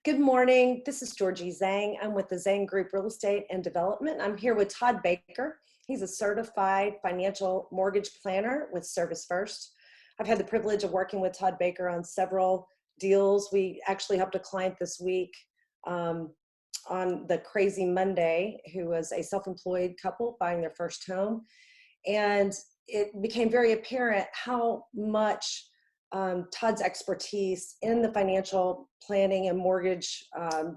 Good morning. This is Georgie Zang. I'm with the Zang Group Real Estate and Development. I'm here with Todd Baker. He's a certified financial mortgage planner with Service First. I've had the privilege of working with Todd Baker on several deals. We actually helped a client this week on the Crazy Monday, who was a self-employed couple buying their first home. And it became very apparent how much Todd's expertise in the financial planning and mortgage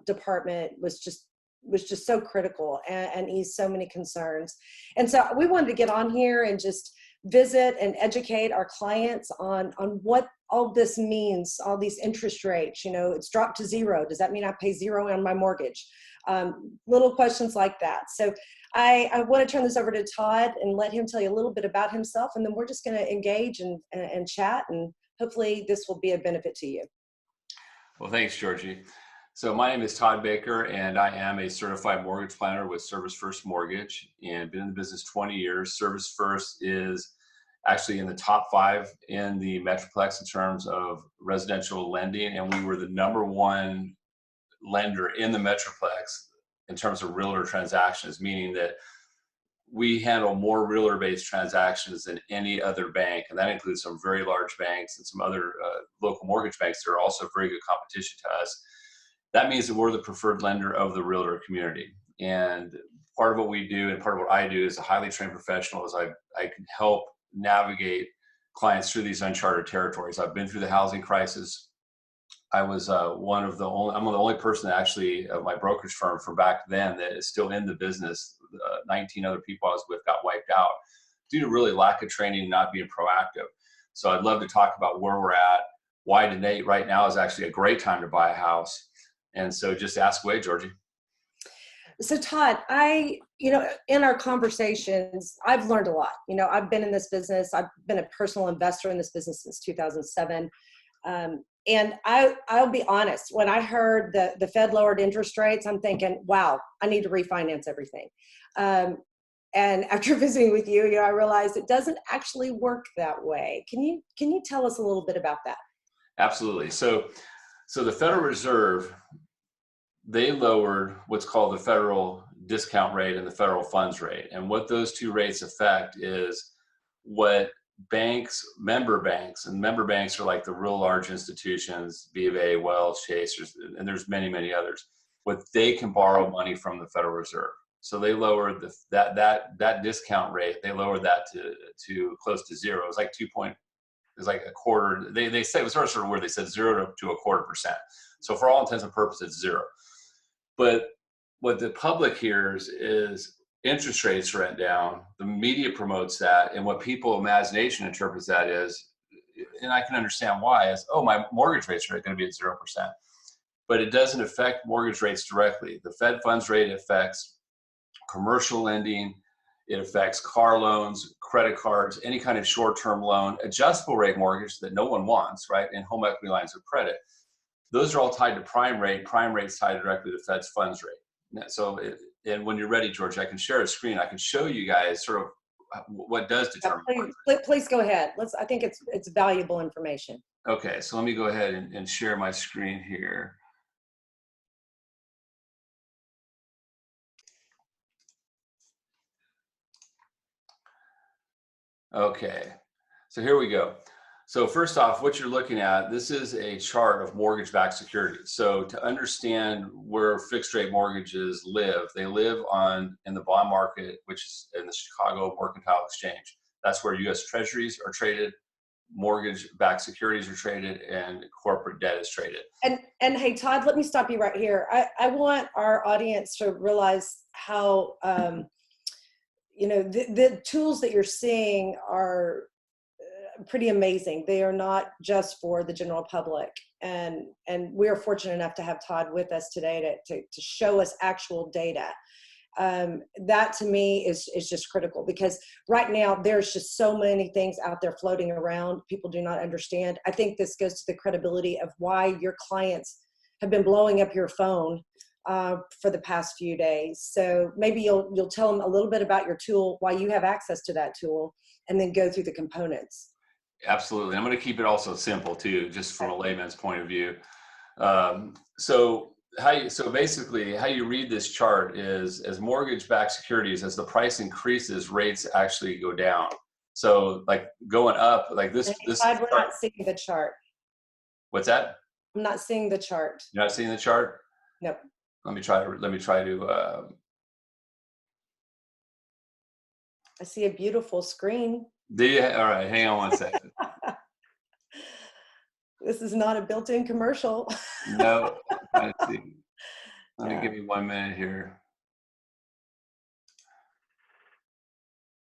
department was just so critical and eased so many concerns. And so we wanted to get on here and just visit and educate our clients on what all this means, all these interest rates. You know, it's dropped to zero. Does that mean I pay zero on my mortgage? Little questions like that. So I want to turn this over to Todd and let him tell you a little bit about himself, and then we're just going to engage and chat, and hopefully this will be a benefit to you. Well, thanks, Georgie. So my name is Todd Baker, and I am a certified mortgage planner with Service First Mortgage, and been in the business 20 years. Service First is actually in the top 5 in the Metroplex in terms of residential lending, and we were the #1 lender in the Metroplex in terms of realtor transactions, meaning that we handle more realtor-based transactions than any other bank, and that includes some very large banks and some other local mortgage banks that are also very good competition to us. That means that we're the preferred lender of the realtor community. And part of what we do and part of what I do as a highly trained professional is I can help navigate clients through these uncharted territories. I've been through the housing crisis. I was I'm the only person that actually, my brokerage firm from back then, that is still in the business. 19 other people I was with got wiped out due to really lack of training and not being proactive. So I'd love to talk about where we're at, why today, right now is actually a great time to buy a house. And so just ask away, Georgie. So Todd, in our conversations, I've learned a lot. You know, I've been in this business. I've been a personal investor in this business since 2007. And I'll be honest, when I heard the Fed lowered interest rates, I'm thinking, wow, I need to refinance everything. And after visiting with you, I realized it doesn't actually work that way. Can you tell us a little bit about that? Absolutely. So the Federal Reserve, they lowered what's called the federal discount rate and the federal funds rate. And what those two rates affect is what banks, member banks are like the real large institutions, B of A, Wells, Chase, and there's many, many others, what they can borrow money from the Federal Reserve. So they lowered that discount rate. They lowered that to close to zero. It was like a quarter. They said it was sort of where they said 0 to a quarter percent. So for all intents and purposes, it's zero. But what the public hears is interest rates went down. The media promotes that, and what people imagination interprets that is, and I can understand why, is, oh, my mortgage rates are going to be at 0%. But it doesn't affect mortgage rates directly. The Fed funds rate affects commercial lending, it affects car loans, credit cards, any kind of short-term loan, adjustable rate mortgage that no one wants, right? And home equity lines of credit. Those are all tied to prime rate. Prime rate's tied directly to the Fed's funds rate. So, and when you're ready, George, I can share a screen. I can show you guys sort of what does determine. Please go ahead. I think it's valuable information. Okay, so let me go ahead and share my screen here. Okay, so here we go. So first off, what you're looking at, this is a chart of mortgage-backed securities. So to understand where fixed-rate mortgages live, they live in the bond market, which is in the Chicago Mercantile Exchange. That's where U.S. Treasuries are traded, mortgage-backed securities are traded, and corporate debt is traded. And hey, Todd, let me stop you right here. I want our audience to realize how the tools that you're seeing are pretty amazing. They are not just for the general public, and we are fortunate enough to have Todd with us today to show us actual data. That to me is just critical, because right now there's just so many things out there floating around. People do not understand. I think this goes to the credibility of why your clients have been blowing up your phone for the past few days. So maybe you'll tell them a little bit about your tool, why you have access to that tool, and then go through the components. Absolutely. I'm going to keep it also simple too, just from a layman's point of view. So so basically how you read this chart is as mortgage-backed securities, as the price increases, rates actually go down. So like going up, like this Todd, we're chart. not seeing the chart. What's that? I'm not seeing the chart. You're not seeing the chart? Nope. Let me try to I see a beautiful screen. all right, hang on one second. This is not a built-in commercial. No, let's see. Let me Yeah. give you 1 minute here.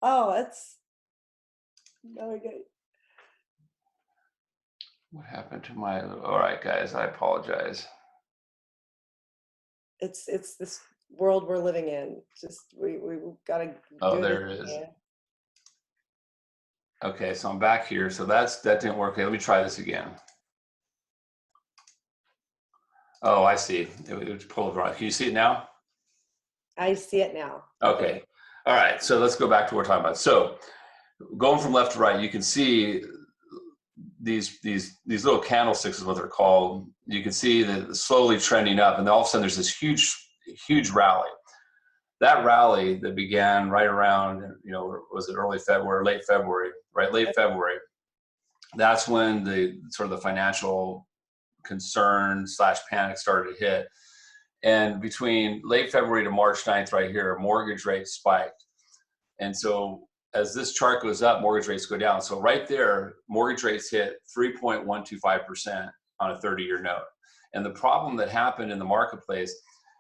Oh, that's okay. What happened to my, all right, guys, I apologize. It's this world we're living in. Just we gotta Oh, do this. there it is. Okay, so I'm back here. So that didn't work. Okay, let me try this again. Oh, I see. It pulled right. Can you see it now? I see it now. Okay. All right. So let's go back to what we're talking about. So going from left to right, you can see these little candlesticks is what they're called. You can see that slowly trending up, and all of a sudden there's this huge rally. That rally that began right around, was it early February, late February, right? Late February. That's when the sort of the financial concern / panic started to hit. And between late February to March 9th right here, mortgage rates spiked. And so as this chart goes up, mortgage rates go down. So right there, mortgage rates hit 3.125% on a 30-year note. And the problem that happened in the marketplace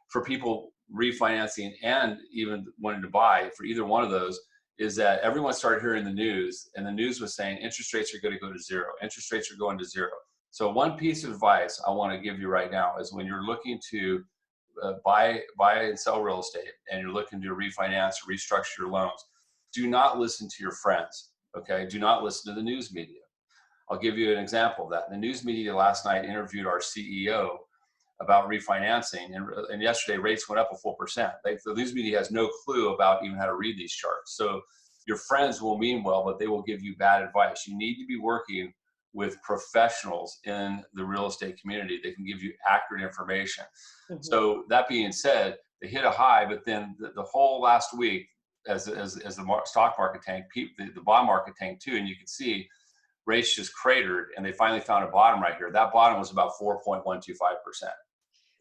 for people refinancing and even wanting to buy for either one of those is that everyone started hearing the news, and the news was saying interest rates are going to go to zero. Interest rates are going to zero. So one piece of advice I want to give you right now is when you're looking to buy and sell real estate and you're looking to refinance or restructure your loans, do not listen to your friends, okay? Do not listen to the news media. I'll give you an example of that. The news media last night interviewed our CEO about refinancing, and yesterday rates went up a full percent. The news media has no clue about even how to read these charts. So your friends will mean well, but they will give you bad advice. You need to be working with professionals in the real estate community. They can give you accurate information. Mm-hmm. So that being said, they hit a high, but then the whole last week, as the stock market tanked, the bond market tanked too, and you can see rates just cratered, and they finally found a bottom right here. That bottom was about 4.125%.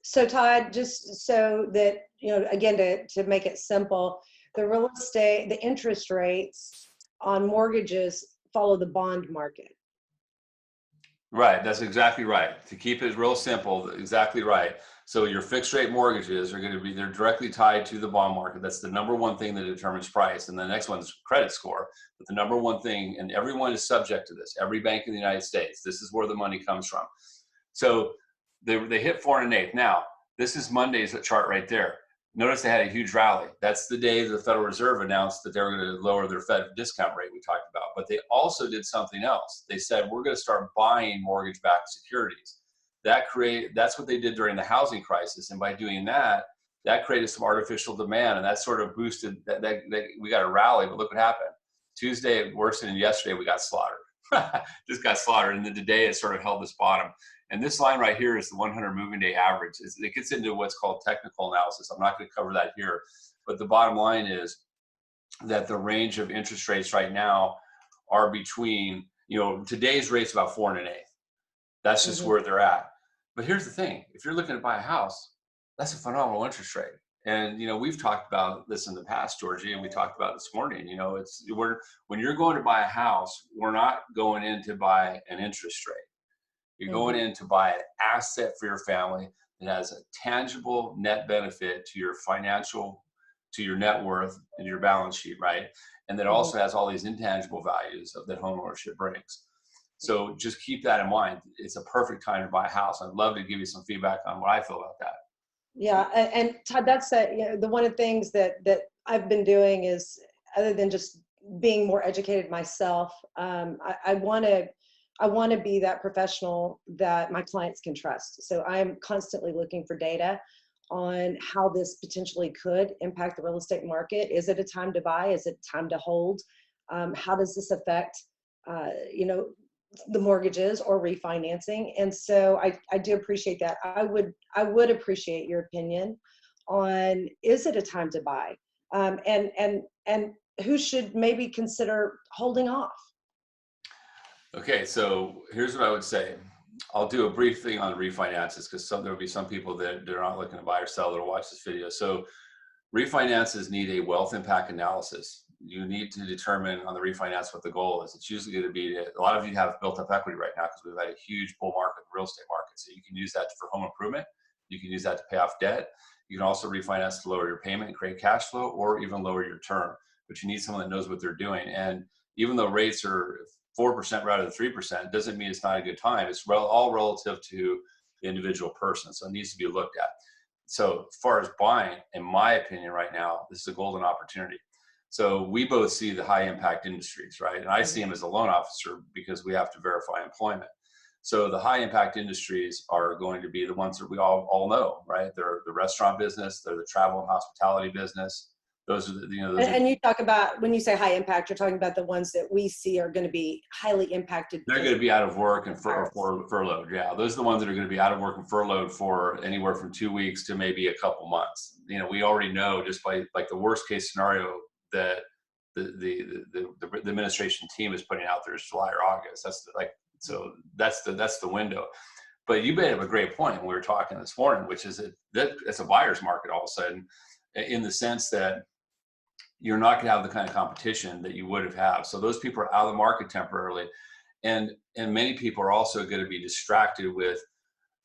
So Todd, just so that, again, to make it simple, the real estate, the interest rates on mortgages follow the bond market. Right, that's exactly right. To keep it real simple, exactly right. So your fixed rate mortgages are going to be, they're directly tied to the bond market. That's the number one thing that determines price. And the next one is credit score. But the number one thing, and everyone is subject to this, every bank in the United States, this is where the money comes from. So they hit 4 1/8. Now, this is Monday's chart right there. Notice they had a huge rally. That's the day the Federal Reserve announced that they were going to lower their Fed discount rate we talked about. But they also did something else. They said, we're going to start buying mortgage-backed securities. That's what they did during the housing crisis. And by doing that, that created some artificial demand, and that sort of boosted that we got a rally. But look what happened. Tuesday, worse than yesterday, we got slaughtered. Just got slaughtered. And then today it sort of held this bottom. And this line right here is the 100 moving day average. It gets into what's called technical analysis. I'm not going to cover that here. But the bottom line is that the range of interest rates right now are between, today's rate's about 4 1/8. That's just where they're at. But here's the thing. If you're looking to buy a house, that's a phenomenal interest rate. And, we've talked about this in the past, Georgie, and we talked about it this morning. When you're going to buy a house, we're not going in to buy an interest rate. You're going in to buy an asset for your family that has a tangible net benefit to your financial, to your net worth and your balance sheet, right? And that also has all these intangible values that homeownership brings. So just keep that in mind. It's a perfect time to buy a house. I'd love to give you some feedback on what I feel about that. Yeah, and Todd, that's the one of the things that I've been doing is, other than just being more educated myself, I want to be that professional that my clients can trust. So I'm constantly looking for data on how this potentially could impact the real estate market. Is it a time to buy? Is it time to hold? How does this affect, the mortgages or refinancing. And so I do appreciate that. I would appreciate your opinion on, is it a time to buy? And who should maybe consider holding off? Okay, so here's what I would say. I'll do a brief thing on refinances because there will be some people that they're not looking to buy or sell that'll watch this video. So refinances need a wealth impact analysis. You need to determine on the refinance what the goal is. It's usually going to be, a lot of you have built up equity right now because we've had a huge bull market in the real estate market. So you can use that for home improvement. You can use that to pay off debt. You can also refinance to lower your payment and create cash flow, or even lower your term. But you need someone that knows what they're doing. And even though rates are 4% rather than 3%, doesn't mean it's not a good time. It's all relative to the individual person. So it needs to be looked at. So as far as buying, in my opinion right now, this is a golden opportunity. So we both see the high impact industries, right? And I see them as a loan officer because we have to verify employment. So the high impact industries are going to be the ones that we all know, right? They're the restaurant business, they're the travel and hospitality business. Those are the, And you talk about, when you say high impact, you're talking about the ones that we see are going to be highly impacted. They're going to be out of work and furloughed. Yeah, those are the ones that are going to be out of work and furloughed for anywhere from 2 weeks to maybe a couple months. We already know just by like the worst case scenario that the administration team is putting out there is July or August. That's the window. But you made up a great point when we were talking this morning, which is that it's a buyer's market all of a sudden, in the sense that you're not going to have the kind of competition that you would have. So those people are out of the market temporarily. And many people are also going to be distracted with,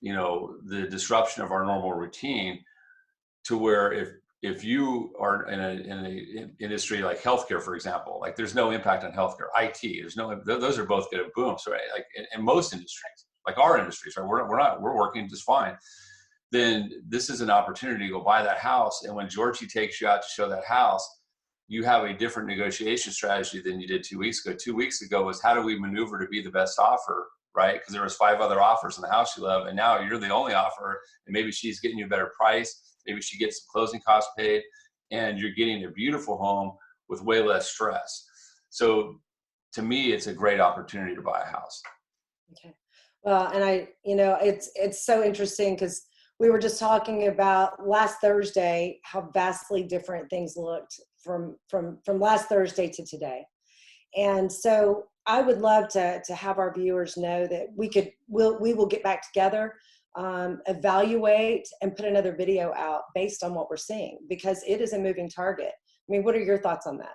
the disruption of our normal routine, to where if you are in an industry like healthcare, for example, like there's no impact on healthcare, IT, those are both going to boom. So like in most industries, like our industries, right, we're working just fine. Then this is an opportunity to go buy that house. And when Georgie takes you out to show that house, you have a different negotiation strategy than you did 2 weeks ago. 2 weeks ago was, how do we maneuver to be the best offer, right? Because there was 5 other offers in the house you love, and now you're the only offer, and maybe she's getting you a better price. Maybe she gets some closing costs paid, and you're getting a beautiful home with way less stress. So to me, it's a great opportunity to buy a house. Okay. Well, and it's so interesting because we were just talking about last Thursday, how vastly different things looked from last Thursday to today. And so I would love to have our viewers know that we will get back together, evaluate, and put another video out based on what we're seeing, because it is a moving target. I mean, what are your thoughts on that?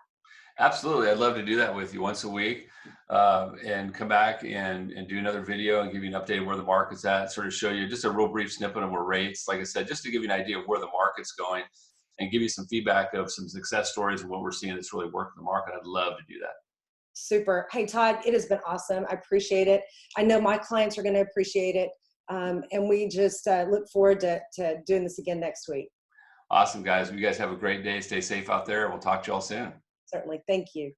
Absolutely. I'd love to do that with you once a week, and come back and do another video and give you an update of where the market's at, sort of show you just a real brief snippet of where rates, like I said, just to give you an idea of where the market's going and give you some feedback of some success stories and what we're seeing that's really working in the market. I'd love to do that. Super. Hey, Todd, it has been awesome. I appreciate it. I know my clients are going to appreciate it. And we just look forward to doing this again next week. Awesome, guys. You guys have a great day. Stay safe out there. We'll talk to you all soon. Certainly. Thank you.